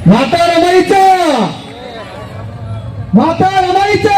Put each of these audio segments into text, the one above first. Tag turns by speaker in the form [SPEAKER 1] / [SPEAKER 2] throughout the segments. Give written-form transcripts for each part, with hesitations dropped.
[SPEAKER 1] माता रमाईचा, माता रमाईचा।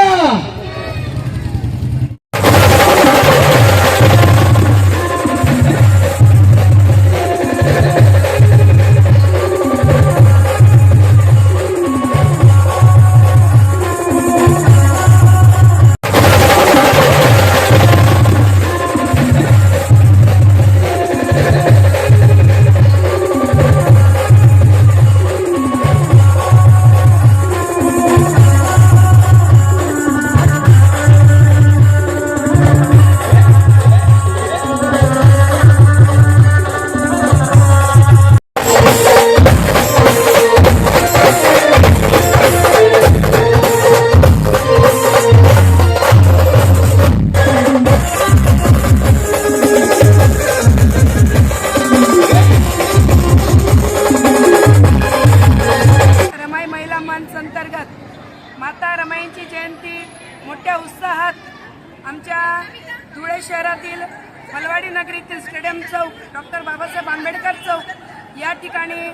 [SPEAKER 2] अंतर्गत माता रमाईंची जयंती मोठ्या उत्साहात आमच्या धुळे शहरातील मलवाडी नगरीतील स्टेडियम चौक, डॉक्टर बाबासाहेब आंबेडकर चौक या ठिकाणी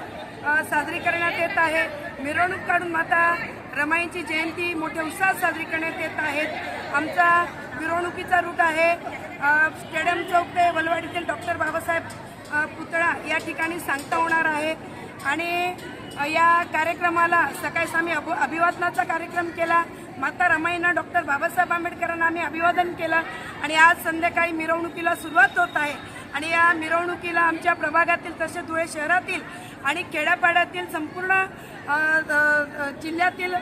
[SPEAKER 2] साजरी करण्यात येत आहे। मिरवणूक काढून माता रमाईंची जयंती मोठ्या उत्साहात साजरी करण्यात येत आहेत। आमचा मिरवणुकीचा रूट आहे स्टेडियम चौक ते मलवाडीतील डॉक्टर बाबासाहेब पुतळा या ठिकाणी सांगता होणार आहे। आणि या कार्यक्रमाला सकाळी आम्ही अभिवादनाचा कार्यक्रम केला। माता रमाईंना, डॉक्टर बाबासाहेब आंबेडकरांना आम्ही अभिवादन केलं आणि आज संध्याकाळी मिरवणुकीला सुरुवात होत आहे। आणि या मिरवणुकीला आमच्या प्रभागातील तसेच धुळे शहरातील आणि खेड्यापाड्यातील संपूर्ण जिल्ह्यातील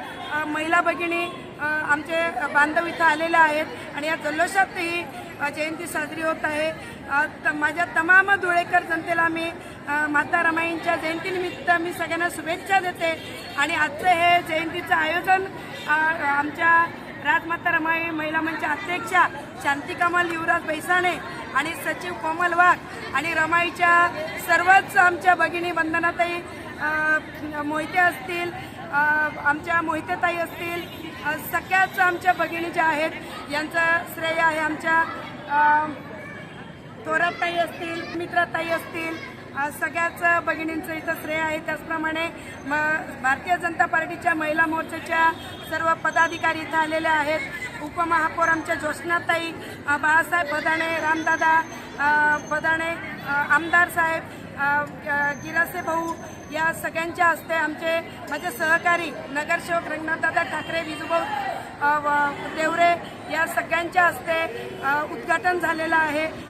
[SPEAKER 2] महिला भगिनी आमचे बांधव इथं आलेले आहेत आणि या जल्लोषातही जयंती साजरी होत आहे। माझ्या तमाम धुळेकर जनतेला मी माता रमाईंच्या जयंतीनिमित्त मी सगळ्यांना शुभेच्छा देते। आणि आजचं हे जयंतीचं आयोजन आमच्या राजमाता रमाई महिला मंच अध्यक्षा शांतिकमल युवराज बैसाणे आणि सचिव कोमल वाघ आणि रमाईच्या सर्वच आमच्या भगिनी वंदनाताई मोहिते असतील, आमच्या मोहितेताई असतील, सगळ्याच आमच्या भगिनी ज्या आहेत यांचं श्रेय आहे। आमच्या थोराताई असतील, मित्राताई असतील, सगळ्याच भगिनींचं इथं श्रेय आहे। त्याचप्रमाणे भारतीय जनता पार्टीच्या महिला मोर्चाच्या सर्व पदाधिकारी इथं आलेले आहेत। उपमहापौर आमच्या ज्योत्स्नाताई, बाळासाहेब बदाणे, रामदादा बदाणे, आमदार साहेब, गिरासे भाऊ या सगळ्यांच्या हस्ते आमचे माझे सहकारी नगरसेवक रंगनाथदादा ठाकरे, विजूभाऊ देवरे या सगळ्यांच्या हस्ते उद्घाटन झालेलं आहे।